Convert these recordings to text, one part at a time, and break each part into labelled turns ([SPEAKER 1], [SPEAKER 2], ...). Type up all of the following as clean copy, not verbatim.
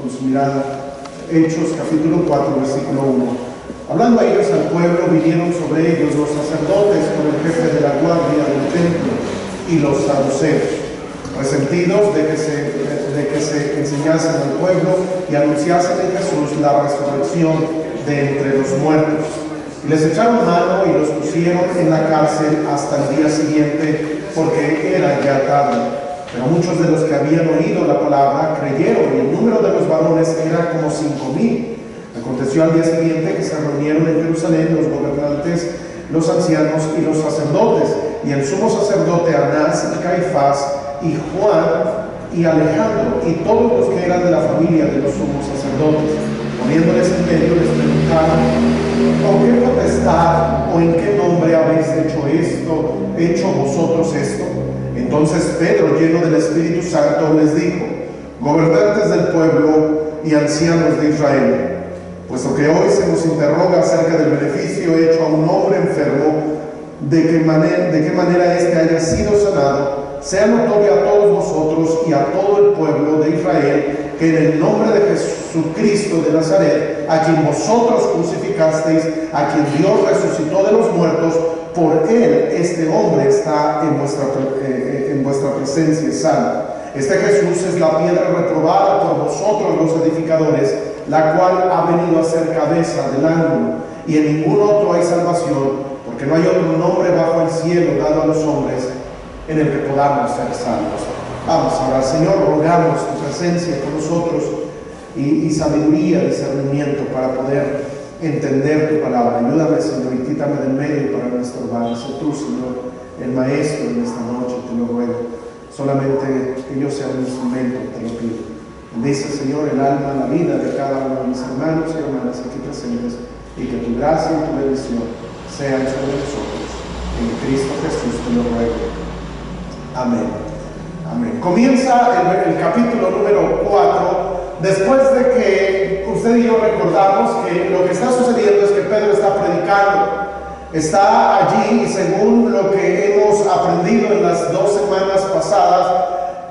[SPEAKER 1] con su mirada. Hechos capítulo 4, versículo 1. Hablando a ellos al pueblo, vinieron sobre ellos los sacerdotes con el jefe de la guardia del templo y los saduceos, resentidos de que se enseñasen al pueblo y anunciasen en Jesús la resurrección de entre los muertos. Y les echaron mano y los pusieron en la cárcel hasta el día siguiente, porque era ya tarde. Pero muchos de los que habían oído la palabra creyeron, y el número de los varones era como 5,000. Aconteció al día siguiente que se reunieron en Jerusalén los gobernantes, los ancianos y los sacerdotes, y el sumo sacerdote Anás y Caifás y Juan y Alejandro y todos los que eran de la familia de los sumos sacerdotes. Poniéndoles en medio, les preguntaron: ¿con qué potestad o en qué nombre habéis hecho vosotros esto? Entonces Pedro, lleno del Espíritu Santo, les dijo: gobernantes del pueblo y ancianos de Israel, puesto que hoy se nos interroga acerca del beneficio hecho a un hombre enfermo, de qué manera éste haya sido sanado, sea notorio a todos vosotros y a todo el pueblo de Israel que en el nombre de Jesucristo de Nazaret, a quien vosotros crucificasteis, a quien Dios resucitó de los muertos, por él este hombre está en vuestra presencia sano. Este Jesús es la piedra reprobada por vosotros los edificadores, la cual ha venido a ser cabeza del ángulo, y en ningún otro hay salvación, porque no hay otro nombre bajo el cielo dado a los hombres en el que podamos ser salvos. Vamos a orar. Señor, rogamos tu presencia con nosotros y sabiduría, discernimiento para poder entender tu palabra. Ayúdame, Señor, y quítame del medio para no estorbar. Sé tú, Señor, el maestro en esta noche, te lo ruego. Solamente que yo sea un instrumento, te lo pido. Bendice, Señor, el alma, la vida de cada uno de mis hermanos y hermanas aquí presentes, y que tu gracia y tu bendición sean sobre nosotros. En Cristo Jesús te lo ruego. Amén. Amén. Comienza el capítulo número 4, después de que usted y yo recordamos que lo que está sucediendo es que Pedro está predicando. Está allí, y según lo que hemos aprendido en las 2 semanas pasadas,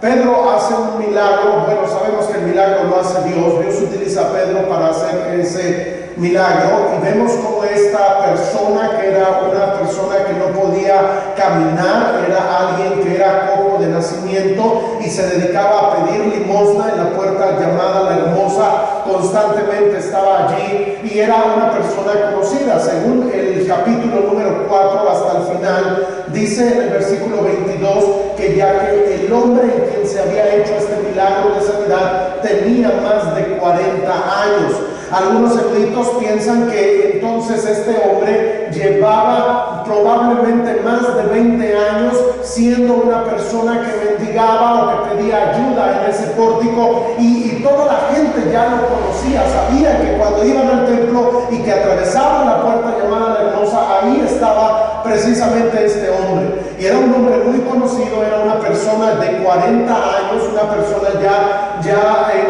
[SPEAKER 1] Pedro hace un milagro. Bueno, sabemos que el milagro lo hace Dios. Dios utiliza a Pedro para hacer ese milagro, y vemos como esta persona, que era una persona que no podía caminar, era alguien que era cojo de nacimiento y se dedicaba a pedir limosna en la puerta llamada La Hermosa. Constantemente estaba allí y era una persona conocida. Según el capítulo número 4 hasta el final, dice en el versículo 22 que ya que el hombre en quien se había hecho este milagro de sanidad tenía más de 40 años. Algunos eruditos piensan que entonces este hombre llevaba probablemente más de 20 años siendo una persona que mendigaba o que pedía ayuda en ese pórtico, y toda la gente ya lo conocía, sabía que cuando iban al templo y que atravesaban la puerta llamada La Hermosa, ahí estaba precisamente este hombre. Y era un hombre muy conocido, era una persona de 40 años, una persona ya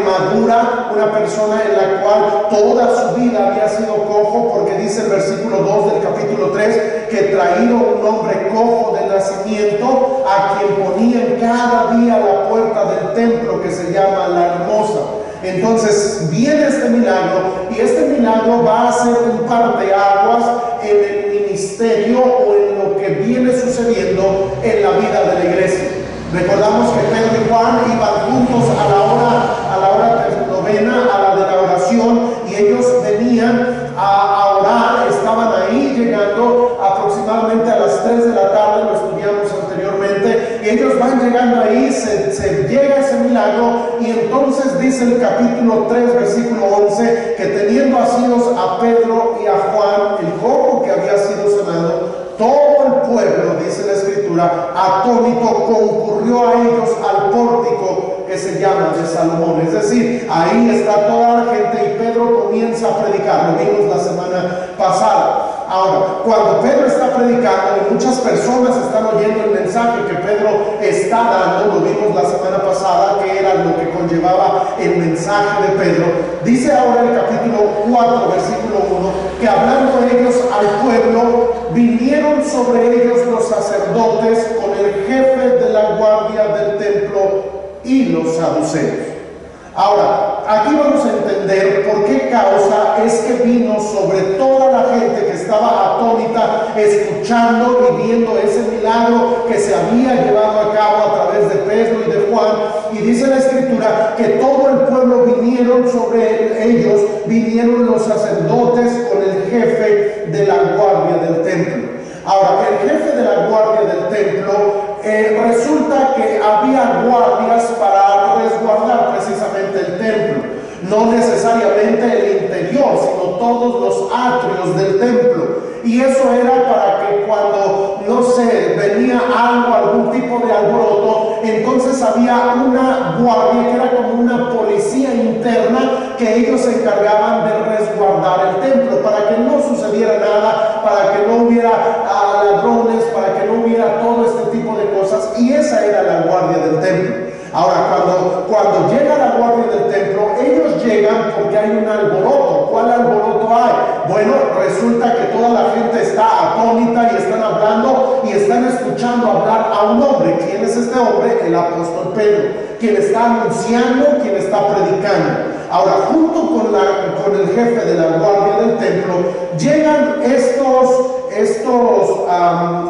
[SPEAKER 1] madura, una persona en la cual toda su vida había sido cojo, porque dice el versículo 2 del capítulo 3 que traído un hombre cojo de nacimiento, a quien ponían cada día la puerta del templo que se llama La Hermosa. Entonces viene este milagro, y este milagro va a ser un parteaguas en el ministerio o en lo que viene sucediendo en la vida de la iglesia. Recordamos que Pedro y Juan iban juntos a la hora novena, a la de la oración, y ellos venían a orar. Estaban ahí llegando aproximadamente a las 3 de la tarde, lo estudiamos anteriormente, y ellos van llegando ahí, se llega ese milagro, y entonces dice el capítulo 3 versículo 11 que teniendo asidos a Pedro y a Juan, el cojo que había sido sanado, todo el pueblo, dice la escritura, atónito concurrió a ellos al pórtico que se llama de Salomón. Es decir, ahí está toda la gente, y Pedro comienza a predicar. Lo vimos la semana pasada. Ahora, cuando Pedro está predicando y muchas personas están oyendo el mensaje que Pedro está dando, lo vimos la semana pasada, que era lo que conllevaba el mensaje de Pedro, dice ahora el capítulo 4, versículo 1, que hablando ellos al pueblo, vinieron sobre ellos los sacerdotes con el jefe de la guardia del templo y los saduceos. Ahora, aquí vamos que vino sobre toda la gente que estaba atónita, escuchando y viendo ese milagro que se había llevado a cabo a través de Pedro y de Juan. Y dice la Escritura que todo el pueblo vinieron sobre ellos, vinieron los sacerdotes con el jefe de la guardia del templo. Ahora, el jefe de la guardia del templo, resulta que había guardias para resguardar precisamente el templo. No necesariamente el interior, sino todos los atrios del templo. Y eso era para que cuando, no sé, venía algo, algún tipo de alboroto, entonces había una guardia que era como una policía interna que ellos se encargaban de resguardar el templo, para que no sucediera nada, para que no hubiera ladrones, para que no hubiera todo este tipo de cosas. Y esa era la guardia del templo. Ahora, cuando llega la guardia del templo, ellos llegan porque hay un alboroto. ¿Cuál alboroto hay? Bueno, resulta que toda la gente está atónita y están hablando y están escuchando hablar a un hombre. ¿Quién es este hombre? El apóstol Pedro, quien está anunciando, quien está predicando. Ahora, junto con el jefe de la guardia del templo, llegan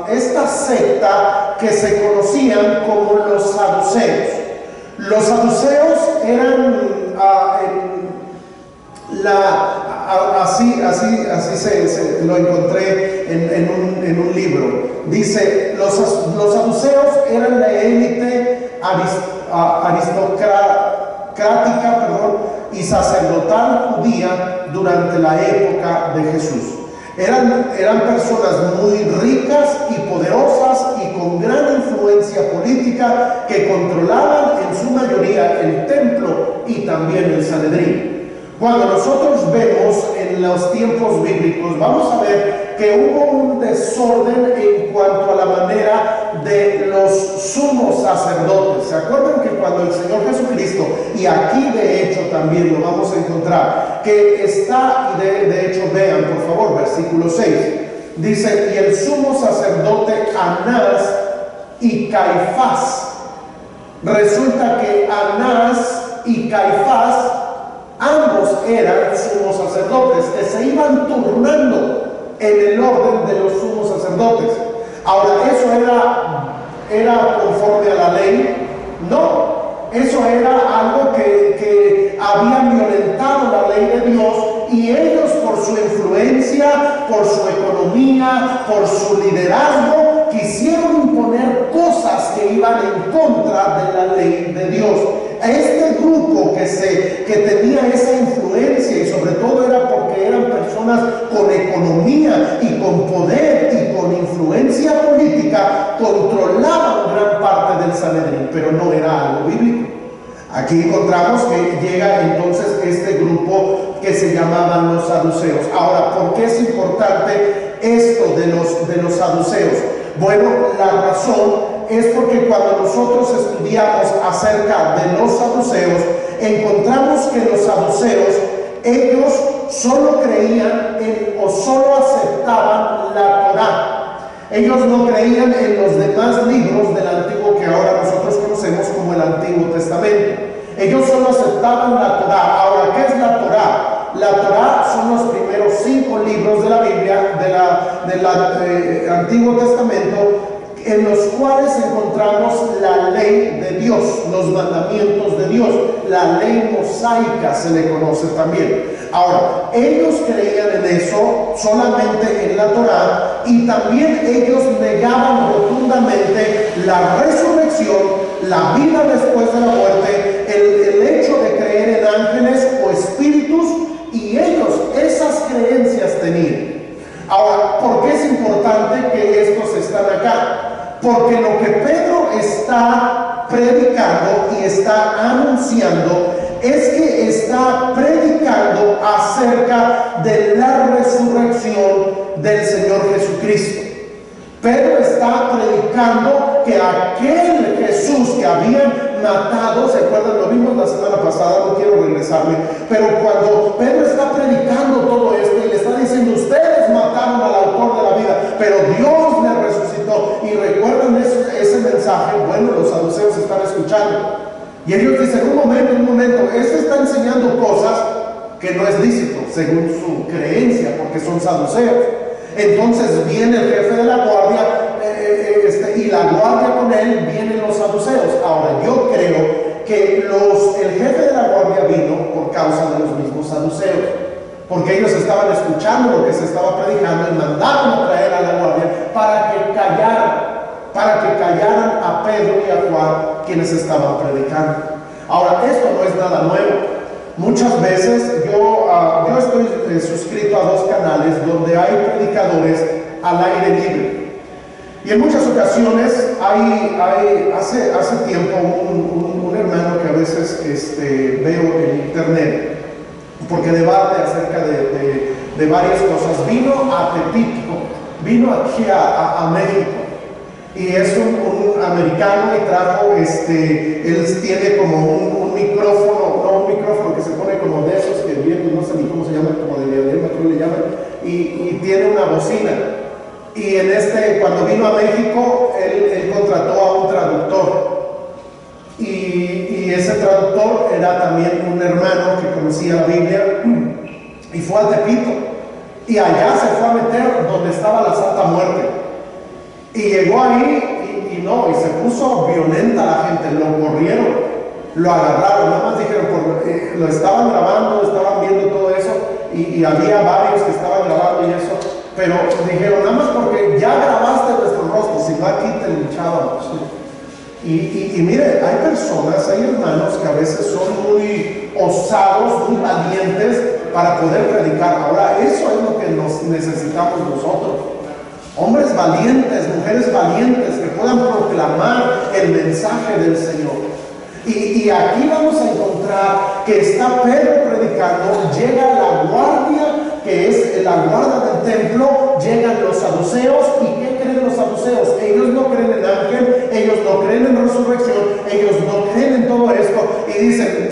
[SPEAKER 1] esta secta que se conocían como los saduceos. Los saduceos eran así lo encontré en un libro. Dice, los saduceos eran la élite aristocrática y sacerdotal judía durante la época de Jesús. Eran personas muy ricas y poderosas y con gran influencia política que controlaban en su mayoría el templo y también el Sanedrín. Cuando nosotros vemos en los tiempos bíblicos, vamos a ver que hubo un desorden en cuanto a la manera de los sumos sacerdotes. ¿Se acuerdan que cuando el Señor Jesucristo, y aquí de hecho también lo vamos a encontrar, que está, de hecho vean por favor, versículo 6, dice, y el sumo sacerdote Anás y Caifás. Resulta que Anás y Caifás, ambos eran sumos sacerdotes que se iban turnando en el orden de los sumos sacerdotes. Ahora, ¿eso era conforme a la ley? No, eso era algo que habían violentado la ley de Dios, y ellos, por su influencia, por su economía, por su liderazgo, quisieron imponer cosas que iban en contra de la ley de Dios. A este grupo que tenía esa influencia, y sobre todo era porque eran personas con economía y con poder y con influencia política, controlaban gran parte del Sanedrín, pero no era algo bíblico. Aquí encontramos que llega entonces este grupo que se llamaban los saduceos. Ahora, ¿por qué es importante esto de los saduceos? Bueno, la razón es porque cuando nosotros estudiamos acerca de los saduceos, encontramos que los saduceos, ellos solo creían o solo aceptaban la Torá. Ellos no creían en los demás libros del Antiguo que ahora nosotros conocemos como el Antiguo Testamento. Ellos solo aceptaban la Torá. Ahora, ¿qué es la Torá? La Torá son los primeros 5 libros de la Biblia, del Antiguo Testamento, en los cuales encontramos la ley de Dios, los mandamientos de Dios, la ley mosaica se le conoce también. Ahora, ellos creían en eso, solamente en la Torá, y también ellos negaban rotundamente la resurrección, la vida después de la muerte, el hecho de creer en ángeles o espíritus, y ellos esas creencias tenían. Ahora, ¿por qué es importante que estos están acá? Porque lo que Pedro está predicando y está anunciando es que está predicando acerca de la resurrección del Señor Jesucristo. Pedro está predicando que aquel Jesús que habían matado, ¿se acuerdan? Lo vimos la semana pasada, no quiero regresarme, pero cuando Pedro está predicando todo esto y le está diciendo, ustedes mataron al autor de la vida, pero Dios le resucitó, y recuerdan ese mensaje. Bueno, los saduceos están escuchando y ellos dicen, un momento, este está enseñando cosas que no es lícito según su creencia, porque son saduceos. Entonces viene el jefe de la guardia y la guardia con él, vienen los saduceos. Ahora yo creo que el jefe de la guardia vino por causa de los mismos saduceos, porque ellos estaban escuchando lo que se estaba predicando y mandaron a traer a la guardia para que callaran a Pedro y a Juan, quienes estaban predicando. Ahora, esto no es nada nuevo. Muchas veces yo estoy suscrito a 2 canales donde hay predicadores al aire libre. Y en muchas ocasiones hace tiempo un hermano que a veces veo en internet, porque debate acerca de varias cosas, vino a Tepito, vino aquí a México. Y es un americano y trajo, él tiene como un micrófono, no un micrófono que se pone como de esos que vienen, no sé ni cómo se llama, como de diadema, creo le llaman, y tiene una bocina. Y cuando vino a México, él contrató a un traductor. Y ese traductor era también un hermano que conocía la Biblia y fue al Tepito. Y allá se fue a meter donde estaba la Santa Muerte. Y llegó ahí y se puso violenta la gente, lo corrieron, lo agarraron, nada más dijeron, lo estaban grabando, estaban viendo todo eso, y había varios que estaban grabando y eso, pero dijeron, nada más porque ya grabaste nuestro rostro, si no aquí te linchábamos. Y mire, hay personas, hay hermanos que a veces son muy osados, muy valientes para poder predicar. Ahora, eso es lo que necesitamos nosotros. Hombres valientes, mujeres valientes que puedan proclamar el mensaje del Señor. Y aquí vamos a encontrar que está Pedro predicando, llega la guardia, que es la guardia del templo, llegan los saduceos. ¿Y qué creen los saduceos? Ellos no creen en ángel, ellos no creen en resurrección, ellos no creen en todo esto. Y dicen,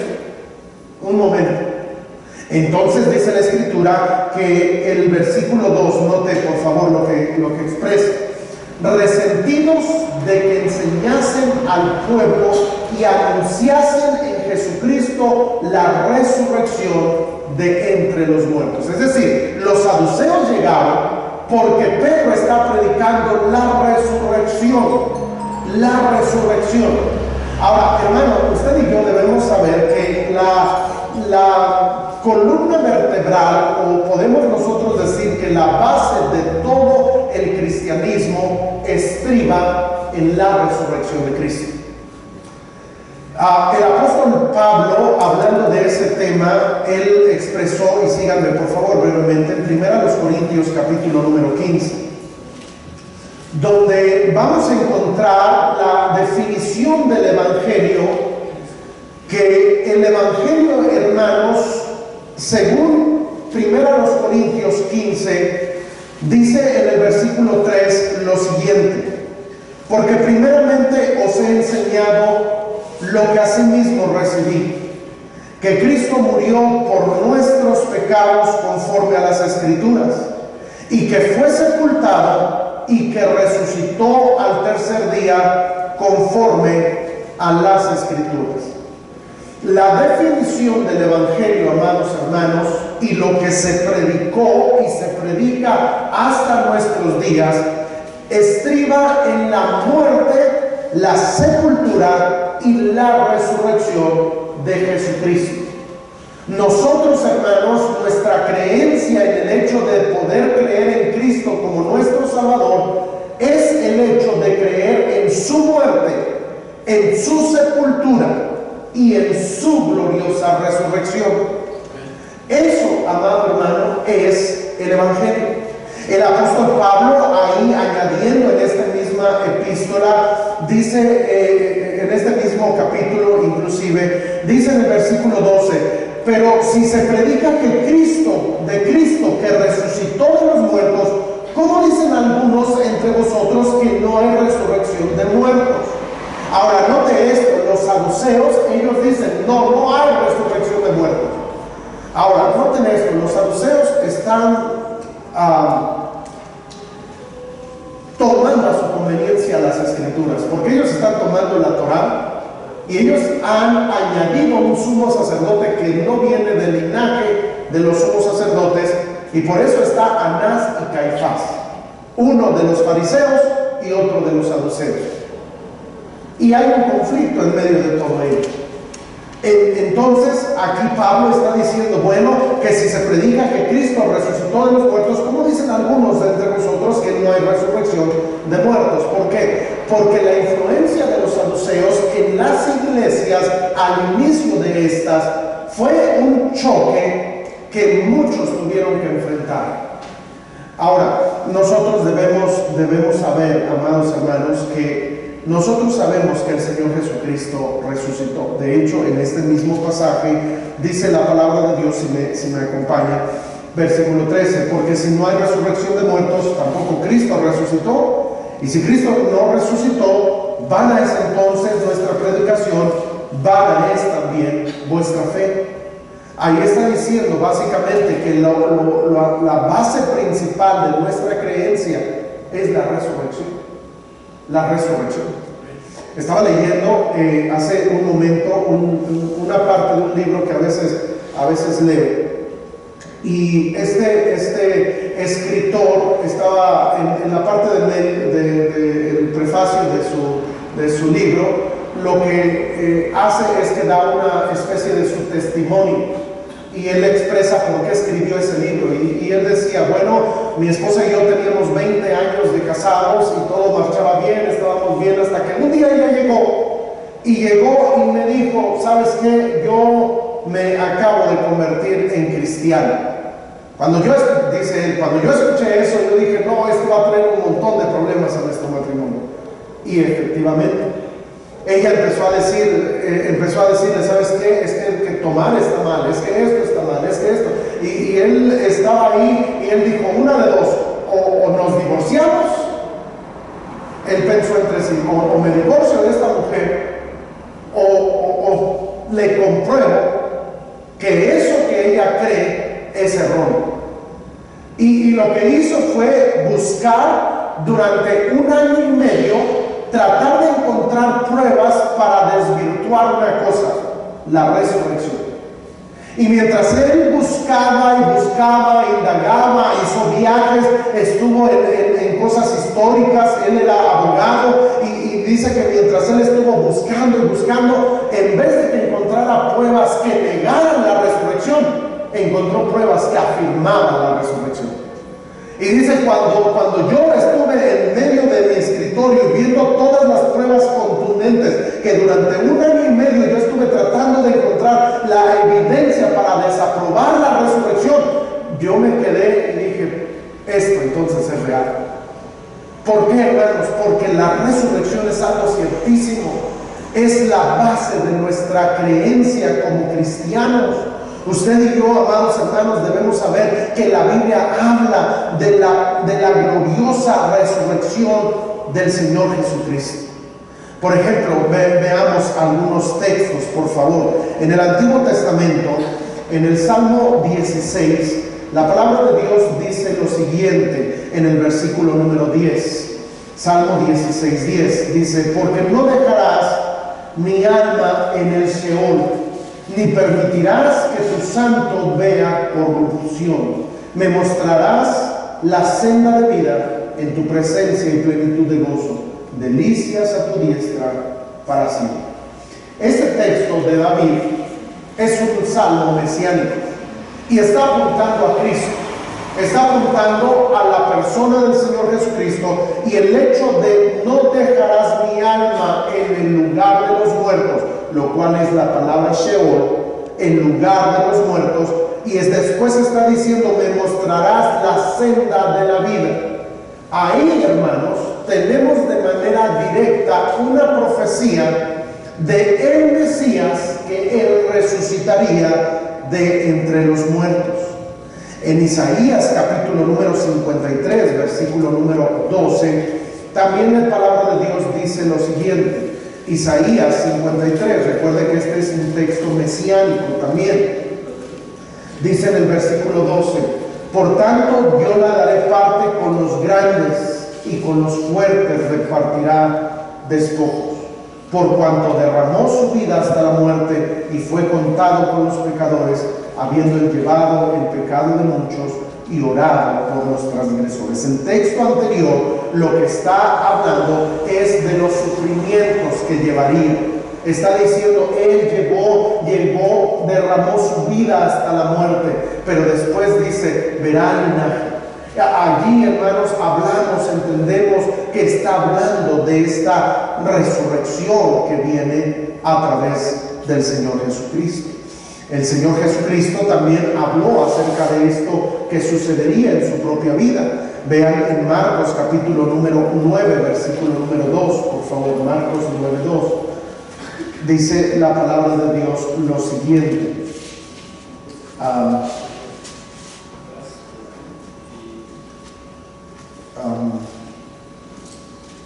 [SPEAKER 1] un momento. Entonces dice la Escritura que el versículo 2, note por favor lo que expresa: resentidos de que enseñasen al pueblo y anunciasen en Jesucristo la resurrección de entre los muertos. Es decir, los saduceos llegaron porque Pedro está predicando la resurrección. La resurrección. Ahora, hermano, usted y yo debemos saber que la columna vertebral, o podemos nosotros decir que la base de todo el cristianismo estriba en la resurrección de Cristo. El apóstol Pablo, hablando de ese tema, él expresó, y síganme por favor brevemente, en 1 Corintios capítulo número 15, donde vamos a encontrar la definición del Evangelio, que el Evangelio, hermanos, según 1 Corintios 15, dice en el versículo 3 lo siguiente: porque primeramente os he enseñado lo que asimismo recibí, que Cristo murió por nuestros pecados conforme a las Escrituras, y que fue sepultado y que resucitó al tercer día conforme a las Escrituras. La definición del Evangelio, amados hermanos, y lo que se predicó y se predica hasta nuestros días, estriba en la muerte, la sepultura y la resurrección de Jesucristo. Nosotros, hermanos, nuestra creencia en el hecho de poder creer en Cristo como nuestro Salvador es el hecho de creer en su muerte, en su sepultura y en su gloriosa resurrección. Eso, amado hermano, es el Evangelio. El apóstol Pablo, ahí añadiendo en esta misma epístola, dice, en este mismo capítulo inclusive, dice en el versículo 12: pero si se predica que de Cristo que resucitó de los muertos, ¿cómo dicen algunos entre vosotros que no hay resurrección de muertos? Ahora, note esto: los saduceos, ellos dicen, no hay resurrección de muertos. Ahora, noten esto: los saduceos están tomando a su conveniencia las Escrituras, porque ellos están tomando la Torá y ellos han añadido un sumo sacerdote que no viene del linaje de los sumos sacerdotes, y por eso está Anás y Caifás, uno de los fariseos y otro de los saduceos. Y hay un conflicto en medio de todo ello. Entonces aquí Pablo está diciendo, bueno, que si se predica que Cristo resucitó de los muertos, como dicen algunos de entre nosotros, que no hay resurrección de muertos. ¿Por qué? Porque la influencia de los saduceos en las iglesias al inicio de estas fue un choque que muchos tuvieron que enfrentar. Ahora, nosotros debemos saber, amados hermanos, que nosotros sabemos que el Señor Jesucristo resucitó. De hecho, en este mismo pasaje dice la palabra de Dios, si me acompaña, versículo 13, porque si no hay resurrección de muertos, tampoco Cristo resucitó. Y si Cristo no resucitó, vana es entonces nuestra predicación, vana es también vuestra fe. Ahí está diciendo básicamente que la base principal de nuestra creencia es la resurrección. La resurrección. Estaba leyendo hace un momento una parte de un libro que a veces leo, y este escritor estaba en la parte del prefacio de su libro. Lo que hace es que da una especie de su testimonio, y él expresa por qué escribió ese libro. Y él decía, bueno, mi esposa y yo teníamos 20 años de casados y todo marchaba bien, estábamos bien, hasta que un día ella llegó y me dijo, ¿sabes qué? Yo me acabo de convertir en cristiano. Cuando yo escuché eso, yo dije, no, esto va a traer un montón de problemas a nuestro matrimonio. Y efectivamente, ella empezó a decirle, ¿sabes qué? Es que tomar está mal, es que esto está mal, es que esto. Y él estaba ahí y él dijo, una de dos, o nos divorciamos. Él pensó entre sí, o me divorcio de esta mujer, o le compruebo que eso que ella cree es erróneo. Y lo que hizo fue buscar durante 1 año y medio, tratar de encontrar pruebas para desvirtuar una cosa, la resurrección. Y mientras él buscaba, indagaba, hizo viajes, estuvo en cosas históricas, él era abogado, y dice que mientras él estuvo buscando, en vez de que encontrara pruebas que negaran la resurrección, encontró pruebas que afirmaban la resurrección. Y dice, cuando yo estuve en medio de mi escritorio viendo todas las pruebas contundentes, que durante 1 año y medio yo estuve tratando de encontrar la evidencia para desaprobar la resurrección, yo me quedé y dije, esto entonces es real. ¿Por qué, hermanos? Porque la resurrección es algo ciertísimo, es la base de nuestra creencia como cristianos. Usted y yo, amados hermanos, debemos saber que la Biblia habla de la gloriosa resurrección del Señor Jesucristo. Por ejemplo, veamos algunos textos, por favor. En el Antiguo Testamento, en el Salmo 16, la palabra de Dios dice lo siguiente en el versículo número 10. Salmo 16:10 dice, porque no dejarás mi alma en el Sheol, ni permitirás que tu santo vea corrupción. Me mostrarás la senda de vida, en tu presencia y plenitud de gozo, delicias a tu diestra para siempre. Este texto de David es un salmo mesiánico y está apuntando a Cristo, está apuntando a la persona del Señor Jesucristo, y el hecho de no dejarás mi alma en el lugar de los muertos, lo cual es la palabra Sheol, en lugar de los muertos, y después está diciendo, me mostrarás la senda de la vida. Ahí, hermanos, tenemos de manera directa una profecía de el Mesías, que él resucitaría de entre los muertos. En Isaías capítulo número 53, versículo número 12, también la palabra de Dios dice lo siguiente. Isaías 53, recuerde que este es un texto mesiánico también. Dice en el versículo 12, por tanto yo la daré parte con los grandes, y con los fuertes repartirá despojos. Por cuanto derramó su vida hasta la muerte y fue contado con los pecadores, habiendo Él llevado el pecado de muchos y orado por los transgresores. El texto anterior lo que está hablando es de los sufrimientos que llevaría. Está diciendo, Él llegó, derramó su vida hasta la muerte, pero después dice, verán linaje. Allí, hermanos, hablamos, entendemos que está hablando de esta resurrección que viene a través del Señor Jesucristo. El Señor Jesucristo también habló acerca de esto que sucedería en su propia vida. Vean en Marcos capítulo número 9, versículo número 2, por favor, Marcos 9:2. Dice la palabra de Dios lo siguiente.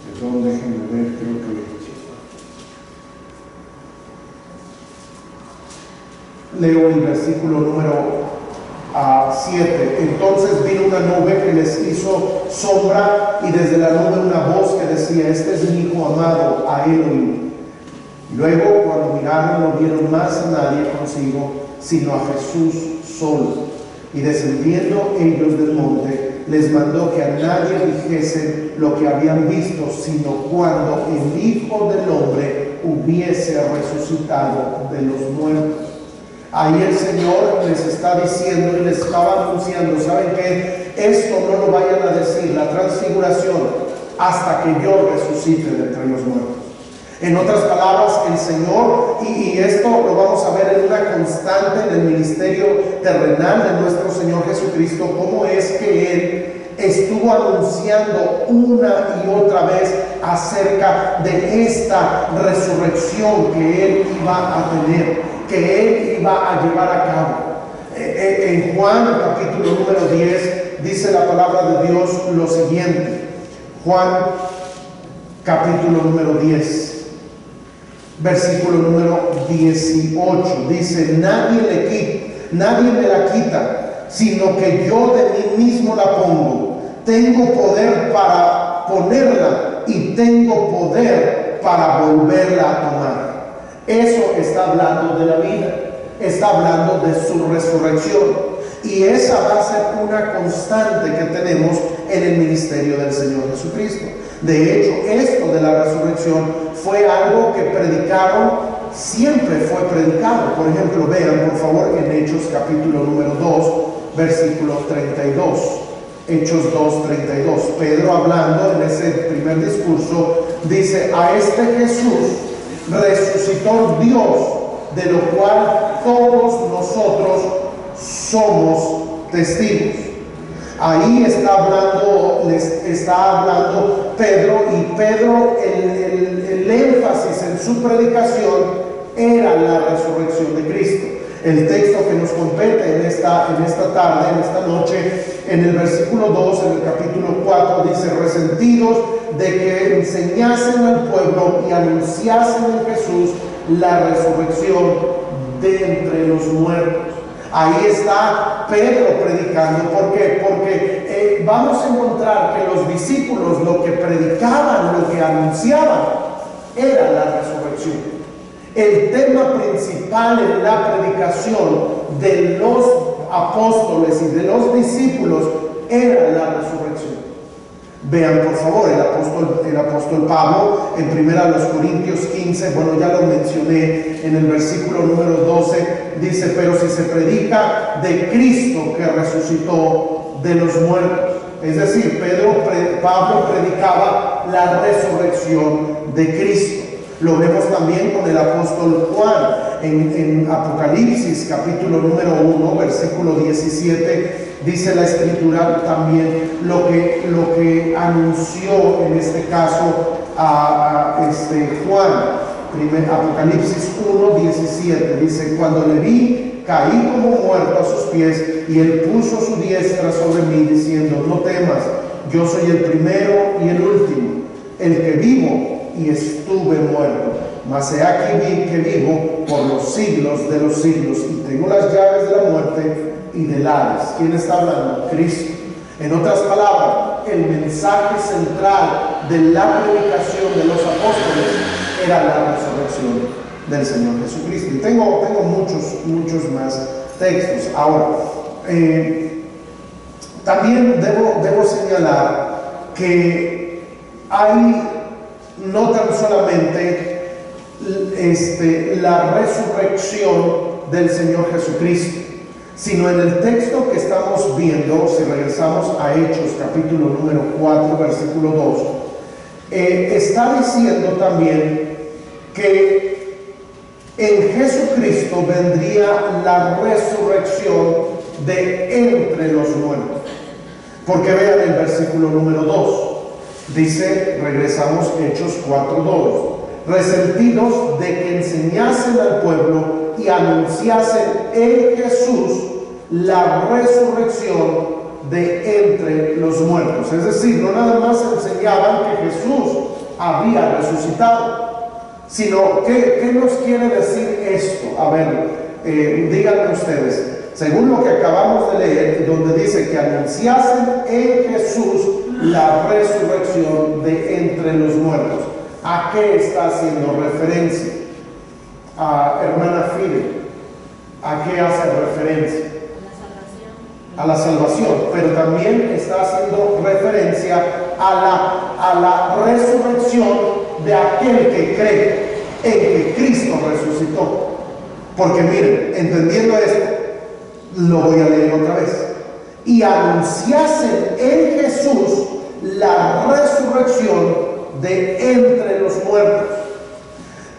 [SPEAKER 1] Perdón, déjenme ver, creo que leo el versículo número 7. Entonces vino una nube que les hizo sombra, y desde la nube una voz que decía, este es mi hijo amado, a él oíd. Luego, cuando miraron, no vieron más a nadie consigo, sino a Jesús solo. Y descendiendo ellos del monte, les mandó que a nadie dijesen lo que habían visto, sino cuando el Hijo del Hombre hubiese resucitado de los muertos. Ahí el Señor les está diciendo y les estaba anunciando, ¿saben qué? Esto no lo vayan a decir, la transfiguración, hasta que yo resucite de entre los muertos. En otras palabras, el Señor, y esto lo vamos a ver en una constante en el ministerio terrenal de nuestro Señor Jesucristo, cómo es que Él estuvo anunciando una y otra vez acerca de esta resurrección que Él iba a tener, que Él iba a llevar a cabo. En Juan capítulo número 10 dice la palabra de Dios lo siguiente. Juan capítulo número 10. Versículo número 18 dice, nadie me la quita, sino que yo de mí mismo la pongo. Tengo poder para ponerla y tengo poder para volverla a tomar. Eso está hablando de la vida, está hablando de su resurrección. Y esa va a ser una constante que tenemos en el ministerio del Señor Jesucristo. De hecho, esto de la resurrección fue algo que predicaron, siempre fue predicado. Por ejemplo, vean por favor en Hechos capítulo número 2, versículo 32. Hechos 2:32. Pedro, hablando en ese primer discurso, dice, a este Jesús resucitó Dios, de lo cual todos nosotros somos testigos. Ahí está hablando Pedro, y Pedro, el énfasis en su predicación era la resurrección de Cristo. El texto que nos compete en esta tarde, en esta noche, en el versículo 2, en el capítulo 4, dice, resentidos de que enseñasen al pueblo y anunciasen en Jesús la resurrección de entre los muertos. Ahí está Pedro predicando. ¿Por qué? Porque vamos a encontrar que los discípulos lo que predicaban, lo que anunciaban, era la resurrección. El tema principal en la predicación de los apóstoles y de los discípulos era la resurrección. Vean por favor el apóstol Pablo en 1 Corintios 15, bueno, ya lo mencioné en el versículo número 12, dice, pero si se predica de Cristo que resucitó de los muertos. Es decir, Pablo predicaba la resurrección de Cristo. Lo vemos también con el apóstol Juan en Apocalipsis capítulo número 1, versículo 17. Dice la escritura también lo que anunció en este caso a Juan. Apocalipsis 1, 17 dice, cuando le vi, caí como muerto a sus pies, y él puso su diestra sobre mí, diciendo, no temas, yo soy el primero y el último, el que vivo y estuve muerto, mas he aquí que vivo por los siglos de los siglos, y tengo las llaves de la muerte y del Hades. ¿Quién está hablando? Cristo. En otras palabras, el mensaje central de la predicación de los apóstoles era la resurrección del Señor Jesucristo. Y tengo muchos más textos. Ahora, también debo señalar que hay no tan solamente la resurrección del Señor Jesucristo, sino en el texto que estamos viendo, si regresamos a Hechos capítulo número 4 versículo 2, está diciendo también que en Jesucristo vendría la resurrección de entre los muertos. Porque vean el versículo número 2, dice, regresamos Hechos 4:2, resentidos de que enseñasen al pueblo y anunciasen en Jesús la resurrección de entre los muertos. Es decir, no nada más enseñaban que Jesús había resucitado, sino ¿qué nos quiere decir esto? A ver, díganme ustedes, según lo que acabamos de leer, donde dice que anunciasen en Jesús la resurrección de entre los muertos, ¿a qué está haciendo referencia? Hermana Fide, ¿a qué hace referencia? A la salvación, pero también está haciendo referencia a la resurrección de aquel que cree en que Cristo resucitó. Porque miren, entendiendo esto, lo voy a leer otra vez. Y anunciasen en Jesús la resurrección de entre los muertos.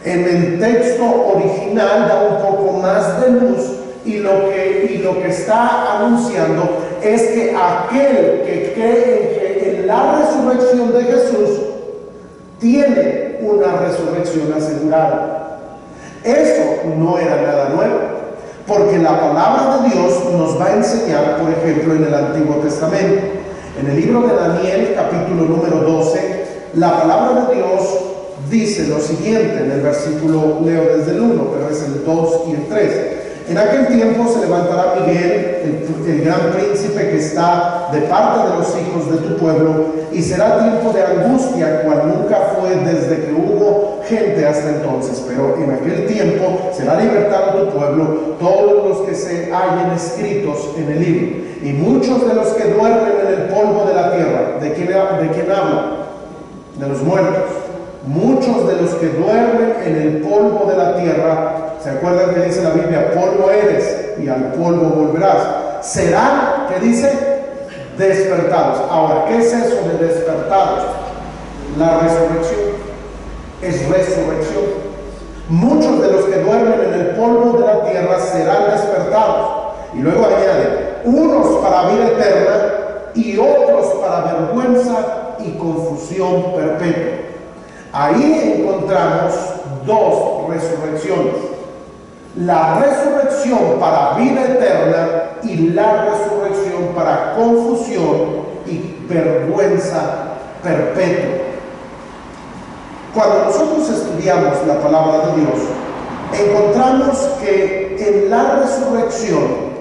[SPEAKER 1] En el texto original da un poco más de luz y lo que está anunciando es que aquel que cree en la resurrección de Jesús tiene una resurrección asegurada. Eso no era nada nuevo, porque la palabra de Dios nos va a enseñar, por ejemplo, en el Antiguo Testamento. En el libro de Daniel, capítulo número 12, la palabra de Dios dice lo siguiente, en el versículo, leo desde el 1, pero es el 2 y el 3. En aquel tiempo se levantará Miguel, el gran príncipe que está de parte de los hijos de tu pueblo, y será tiempo de angustia, cual nunca fue desde que hubo gente hasta entonces. Pero en aquel tiempo será libertado tu pueblo, todos los que se hallen escritos en el libro. Y muchos de los que duermen en el polvo de la tierra, ¿de quién habla? De los muertos. Muchos de los que duermen en el polvo de la tierra, ¿se acuerdan que dice la Biblia? Polvo eres y al polvo volverás. Serán, ¿qué dice? Despertados. Ahora, ¿qué es eso de despertados? La resurrección. Es resurrección. Muchos de los que duermen en el polvo de la tierra serán despertados. Y luego añade, unos para vida eterna y otros para vergüenza y confusión perpetua. Ahí encontramos dos resurrecciones: la resurrección para vida eterna y la resurrección para confusión y vergüenza perpetua. Cuando nosotros estudiamos la palabra de Dios, encontramos que en la resurrección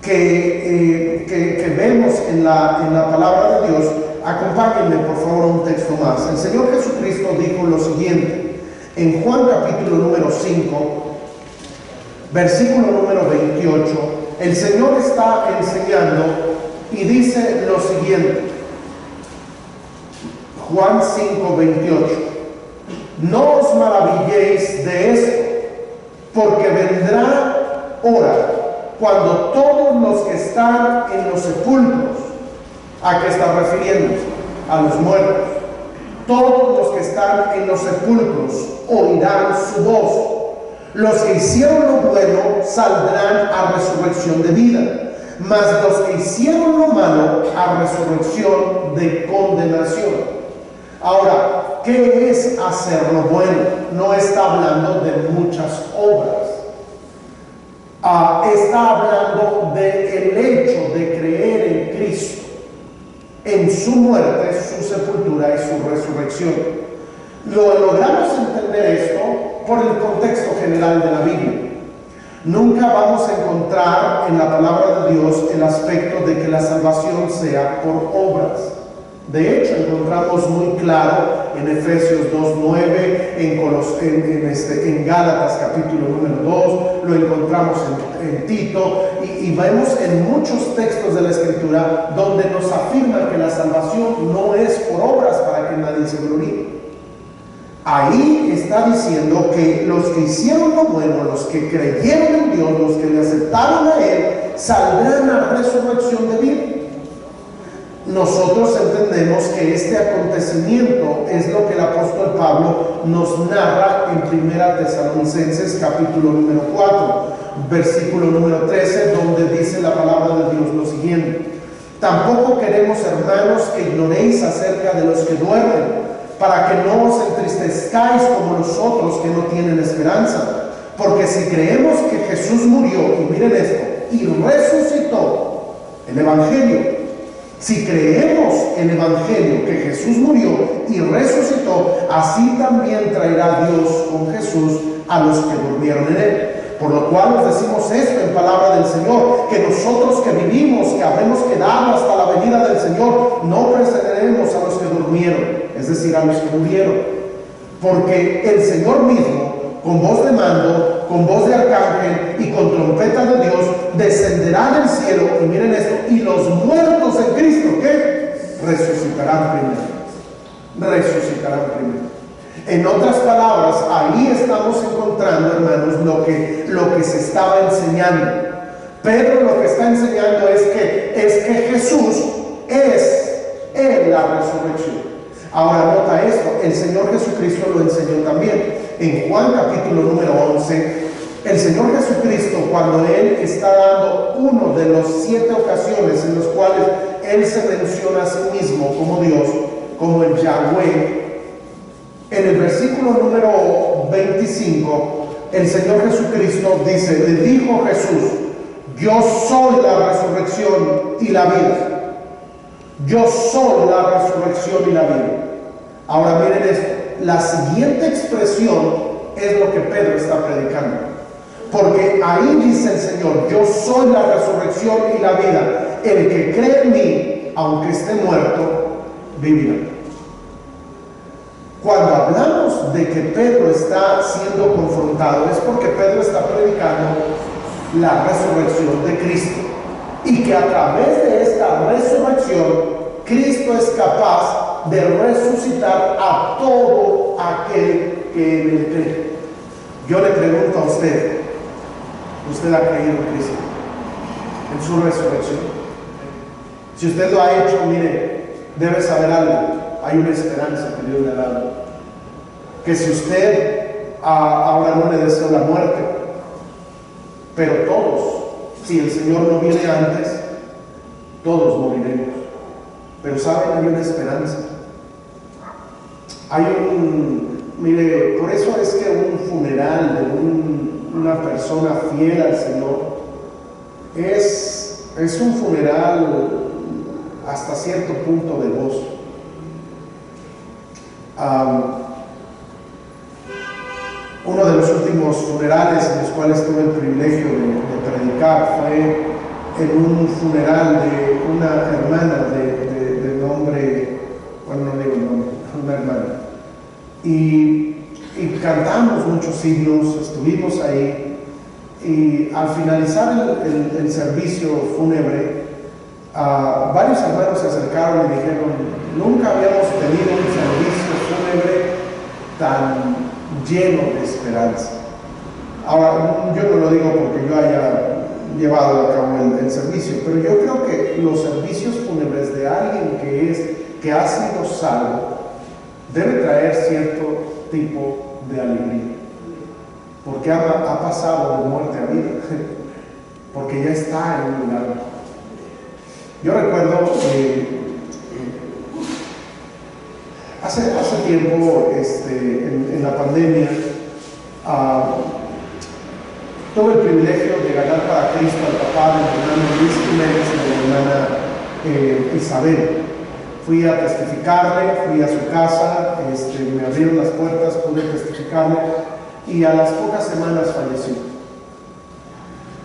[SPEAKER 1] que vemos en la palabra de Dios, acompáñenme por favor a un texto más. El Señor Jesucristo dijo lo siguiente en Juan capítulo número 5, versículo número 28. El Señor está enseñando y dice lo siguiente, Juan 5, 28. No os maravilléis de esto, porque vendrá hora cuando todos los que están en los sepulcros, ¿a qué está refiriéndose? A los muertos. Todos los que están en los sepulcros oirán su voz. Los que hicieron lo bueno saldrán a resurrección de vida, mas los que hicieron lo malo a resurrección de condenación. Ahora, ¿qué es hacer lo bueno? No está hablando de muchas obras. Está hablando del hecho de creer en Cristo, en su muerte, su sepultura y su resurrección. Logramos entender esto por el contexto general de la Biblia. Nunca vamos a encontrar en la palabra de Dios el aspecto de que la salvación sea por obras. De hecho, encontramos muy claro en Efesios 2:9, en Gálatas capítulo número 2, lo encontramos en Tito, y vemos en muchos textos de la Escritura donde nos afirma que la salvación no es por obras para que nadie se gloríe. Ahí está diciendo que los que hicieron lo bueno, los que creyeron en Dios, los que le aceptaron a Él, saldrán a resurrección de vida. Nosotros entendemos que este acontecimiento es lo que el apóstol Pablo nos narra en 1 Tesalonicenses capítulo número 4, versículo número 13, donde dice la palabra de Dios lo siguiente: tampoco queremos, hermanos, que ignoréis acerca de los que duermen, para que no os entristezcáis como los otros que no tienen esperanza. Porque si creemos que Jesús murió, y miren esto, y resucitó, el Evangelio, si creemos el Evangelio, que Jesús murió y resucitó, así también traerá Dios con Jesús a los que durmieron en Él. Por lo cual os decimos esto en palabra del Señor, que nosotros que vivimos, que habremos quedado hasta la venida del Señor, no precederemos a los que durmieron, es decir, a los que murieron. Porque el Señor mismo, con voz de mando, con voz de arcángel y con trompeta de Dios, descenderá del cielo, y miren esto, y los muertos en Cristo, ¿qué? Resucitarán primero. Resucitarán primero. En otras palabras, ahí estamos encontrando, hermanos, lo que se estaba enseñando. Pedro lo que está enseñando es que Jesús es la resurrección. Ahora nota esto, el Señor Jesucristo lo enseñó también. En Juan capítulo número 11, el Señor Jesucristo, cuando Él está dando uno de los 7 ocasiones en los cuales Él se menciona a sí mismo como Dios, como el Yahweh, en el versículo número 25, el Señor Jesucristo dice, le dijo Jesús: yo soy la resurrección y la vida. Yo soy la resurrección y la vida. Ahora miren esto, la siguiente expresión es lo que Pedro está predicando. Porque ahí dice el Señor: yo soy la resurrección y la vida. El que cree en mí, aunque esté muerto, vivirá. Cuando hablamos de que Pedro está siendo confrontado, es porque Pedro está predicando la resurrección de Cristo, y que a través de esta resurrección Cristo es capaz de resucitar a todo aquel que en él cree. Yo le pregunto a usted, ¿usted ha creído en Cristo, en su resurrección? Si usted lo ha hecho, mire, debe saber algo. Hay una esperanza que Dios le ha dado. Que si usted ahora no le deseo la muerte, pero todos, si el Señor no viene antes, todos moriremos. Pero saben, hay una esperanza. Mire, por eso es que un funeral de una persona fiel al Señor es un funeral hasta cierto punto de gozo. Uno de los últimos funerales en los cuales tuve el privilegio de predicar fue en un funeral de una hermana de nombre, bueno, no digo el nombre, una hermana, y cantamos muchos himnos, estuvimos ahí, y al finalizar el servicio fúnebre, varios hermanos se acercaron y dijeron: nunca habíamos tenido un servicio fúnebre tan lleno de esperanza. Ahora, yo no lo digo porque yo haya llevado a cabo el servicio, pero yo creo que los servicios fúnebres de alguien que ha sido salvo debe traer cierto tipo de alegría, porque ha pasado de muerte a vida, porque ya está en un lugar. Yo recuerdo hace tiempo, en la pandemia, tuve el privilegio de ganar para Cristo al papá de mi hermano Luis Jiménez y de mi hermana Isabel. Fui a testificarle, fui a su casa, me abrieron las puertas, pude testificarle, y a las pocas semanas falleció.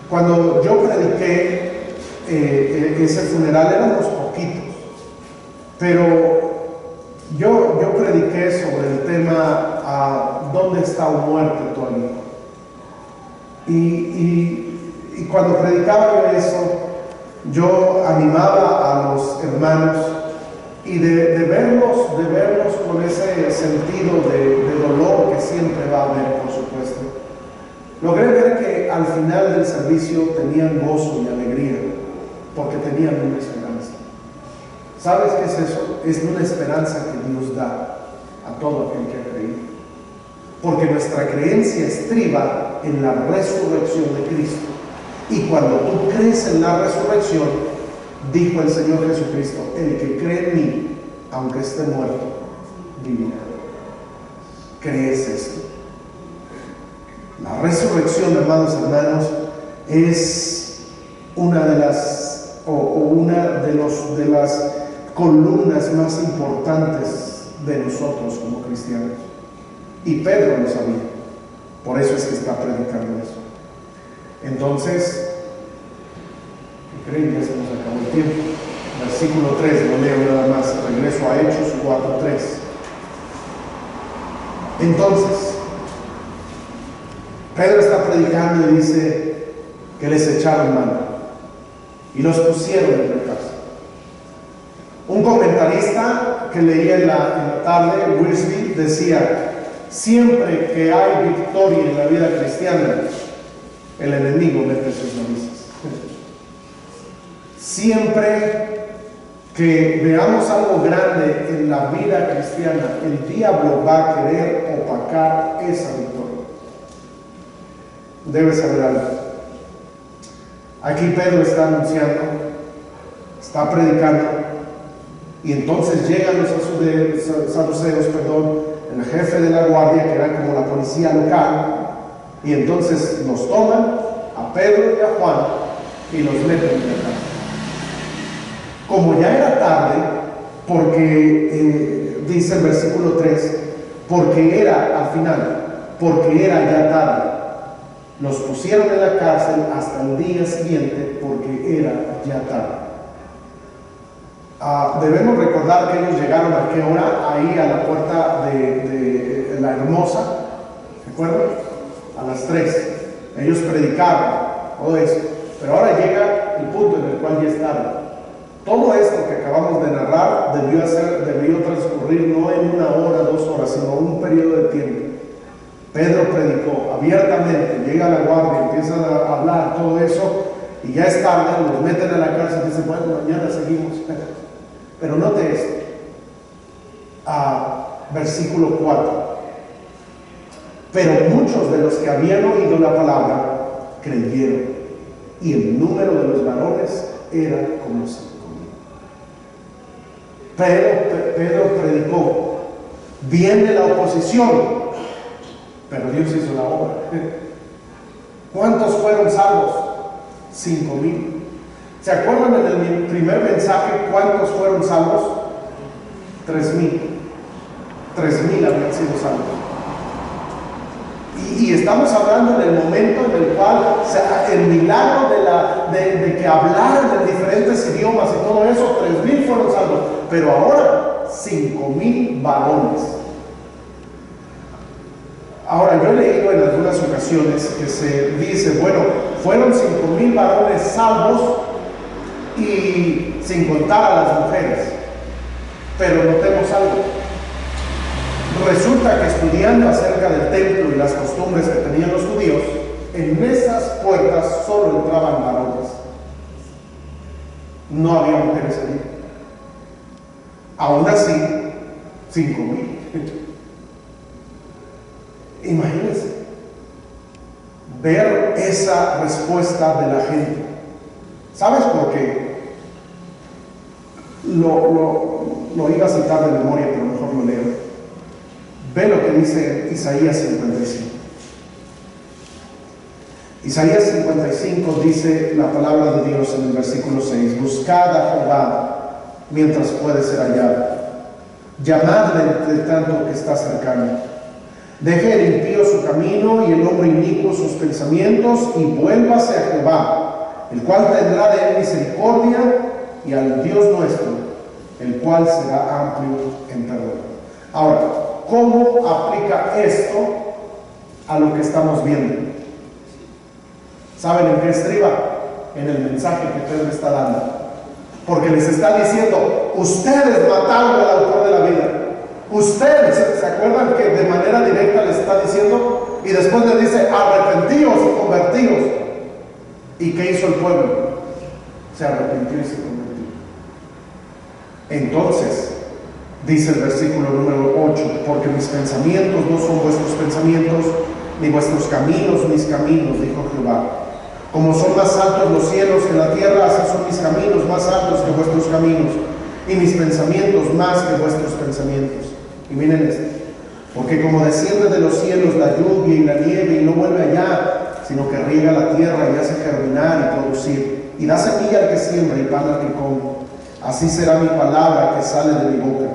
[SPEAKER 1] Cuando yo prediqué ese funeral, éramos poquitos, pero yo prediqué sobre el tema ¿dónde está o muerte tu amigo? Y cuando predicaba yo eso, yo animaba a los hermanos y de verlos con ese sentido de dolor que siempre va a haber, por supuesto. Logré ver que al final del servicio tenían gozo y alegría, porque tenían una esperanza. ¿Sabes qué es eso? Es una esperanza que Dios da a todo aquel que ha creído. Porque nuestra creencia estriba en la resurrección de Cristo. Y cuando tú crees en la resurrección, dijo el Señor Jesucristo, el que cree en mí, aunque esté muerto, vivirá. ¿Crees esto? La resurrección, hermanos y hermanas, es una de las de las columnas más importantes de nosotros como cristianos. Y Pedro lo sabía. Por eso es que está predicando eso. Entonces, ¿qué creen? Ya se nos acabó el tiempo. Versículo 3, lo leo nada más. Regreso a Hechos 4:3. Entonces, Pedro está predicando y dice que les echaron mano y los pusieron en la cárcel. Un comentarista que leía en la tarde, Wiersbe, decía: siempre que hay victoria en la vida cristiana, el enemigo mete sus narices. Siempre que veamos algo grande en la vida cristiana, el diablo va a querer opacar esa victoria. Debe saber algo. Aquí Pedro está anunciando, está predicando, y entonces llegan los saduceos, el jefe de la guardia, que era como la policía local, y entonces los toman a Pedro y a Juan y los meten en la cárcel. Como ya era tarde, porque dice el versículo 3, porque era ya tarde, los pusieron en la cárcel hasta el día siguiente, porque era ya tarde. Debemos recordar que ellos llegaron a qué hora, ahí a la puerta de la Hermosa, ¿se acuerdan? A las 3. Ellos predicaron todo eso, pero ahora llega el punto en el cual ya es tarde. Todo esto que acabamos de narrar debió transcurrir no en 1 hora, 2 horas, sino un periodo de tiempo. Pedro predicó abiertamente, llega a la guardia, empiezan a hablar todo eso, y ya es tarde, los meten a la cárcel y dicen, bueno, mañana seguimos. Pero note esto, versículo 4. Pero muchos de los que habían oído la palabra creyeron, y el número de los varones era como 5,000. Pedro predicó, viene la oposición, pero Dios hizo la obra. ¿Cuántos fueron salvos? 5,000. ¿Se acuerdan en el primer mensaje cuántos fueron salvos? 3,000. 3,000 habían sido salvos. Y estamos hablando en el momento en el cual, o sea, el milagro de que hablaran en diferentes idiomas y todo eso, 3,000 fueron salvos. Pero ahora, 5,000 varones. Ahora, yo he leído en algunas ocasiones que se dice, bueno, fueron 5,000 varones salvos y sin contar a las mujeres. Pero notemos algo. Resulta que estudiando acerca del templo y las costumbres que tenían los judíos, en esas puertas solo entraban varones. No había mujeres allí. Aún así, 5,000. Imagínense ver esa respuesta de la gente. ¿Sabes por qué? Lo iba a citar de memoria, pero mejor lo leo. Ve lo que dice Isaías 55. Isaías 55 dice la palabra de Dios en el versículo 6: buscad a Jehová mientras puede ser hallado, llamadle entre tanto que está cercano. Deje el impío su camino y el hombre inicuo sus pensamientos, y vuélvase a Jehová, el cual tendrá de él misericordia, y al Dios nuestro, el cual será amplio en perdón. Ahora, ¿cómo aplica esto a lo que estamos viendo? ¿Saben en qué estriba? En el mensaje que Pedro está dando. Porque les está diciendo, ustedes mataron al autor de la vida. Ustedes, ¿se acuerdan que de manera directa les está diciendo? Y después les dice, arrepentíos y convertíos. ¿Y qué hizo el pueblo? Se arrepintió y se convirtió. Entonces, dice el versículo número 8, porque mis pensamientos no son vuestros pensamientos, ni vuestros caminos mis caminos, dijo Jehová. Como son más altos los cielos que la tierra, así son mis caminos más altos que vuestros caminos, y mis pensamientos más que vuestros pensamientos. Y miren esto, porque como desciende de los cielos la lluvia y la nieve y no vuelve allá, sino que riega la tierra y hace germinar y producir, y da semilla al que siembra y pan al que come, así será mi palabra que sale de mi boca.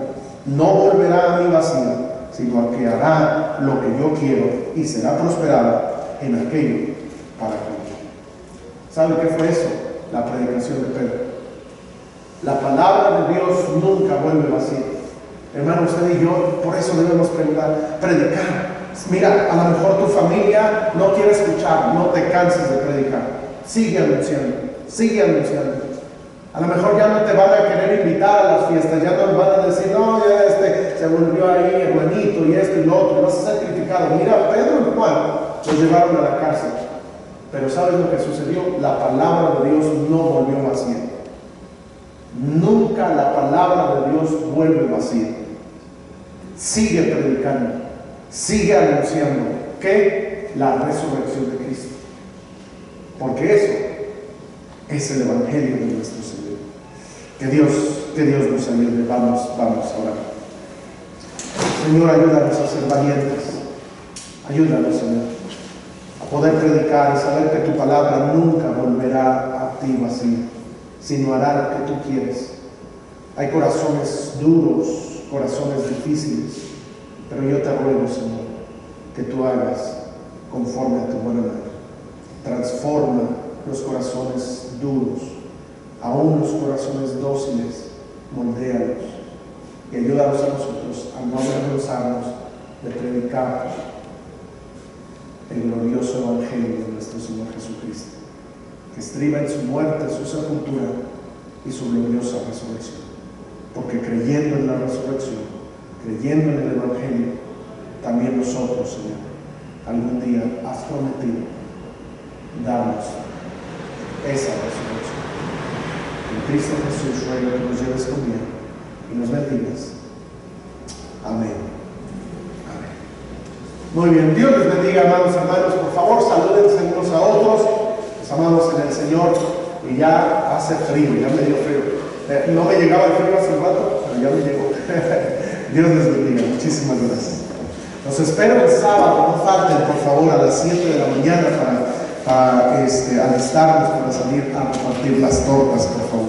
[SPEAKER 1] No volverá a mí vacía, sino a que hará lo que yo quiero y será prosperada en aquello para que. ¿Sabe qué fue eso? La predicación de Pedro. La palabra de Dios nunca vuelve vacía. Hermano, usted y yo, por eso debemos predicar. Mira, a lo mejor tu familia no quiere escuchar, no te canses de predicar. Sigue anunciando, sigue anunciando. A lo mejor ya no te van a querer invitar a las fiestas, ya no van a decir, no, ya se volvió ahí hermanito y esto y lo otro, vas a ser criticado. Mira, Pedro y Juan los llevaron a la cárcel. Pero ¿sabes lo que sucedió? La palabra de Dios no volvió vacía. Nunca la palabra de Dios vuelve vacía. Sigue predicando, sigue anunciando que la resurrección de Cristo. Porque eso es el evangelio de nuestro Señor. Que Dios nos ayude. Vamos a orar. Señor, ayúdanos a ser valientes. Ayúdanos, Señor, a poder predicar y saber que tu palabra nunca volverá a ti vacía, sino hará lo que tú quieres. Hay corazones duros, corazones difíciles, pero yo te ruego, Señor, que tú hagas conforme a tu buena mano. Transforma los corazones duros, aún los corazones dóciles, moldéalos y ayúdanos a nosotros a no avergonzarnos de predicar el glorioso evangelio de nuestro Señor Jesucristo, que estriba en su muerte, su sepultura y su gloriosa resurrección. Porque creyendo en la resurrección, creyendo en el evangelio, también nosotros, Señor, algún día has prometido darnos esa resurrección. En Cristo Jesús ruego que nos lleves con bien y nos bendigas. Amén. Muy bien, Dios les bendiga, hermanos, por favor salúdense unos a otros, los amamos en el Señor. Y ya hace frío, ya me dio frío, no me llegaba el frío hace un rato, pero ya me llegó. Dios les bendiga, muchísimas gracias. Los espero el sábado, no falten por favor a las 7 de la mañana para alistarnos para salir a repartir las tortas, por favor.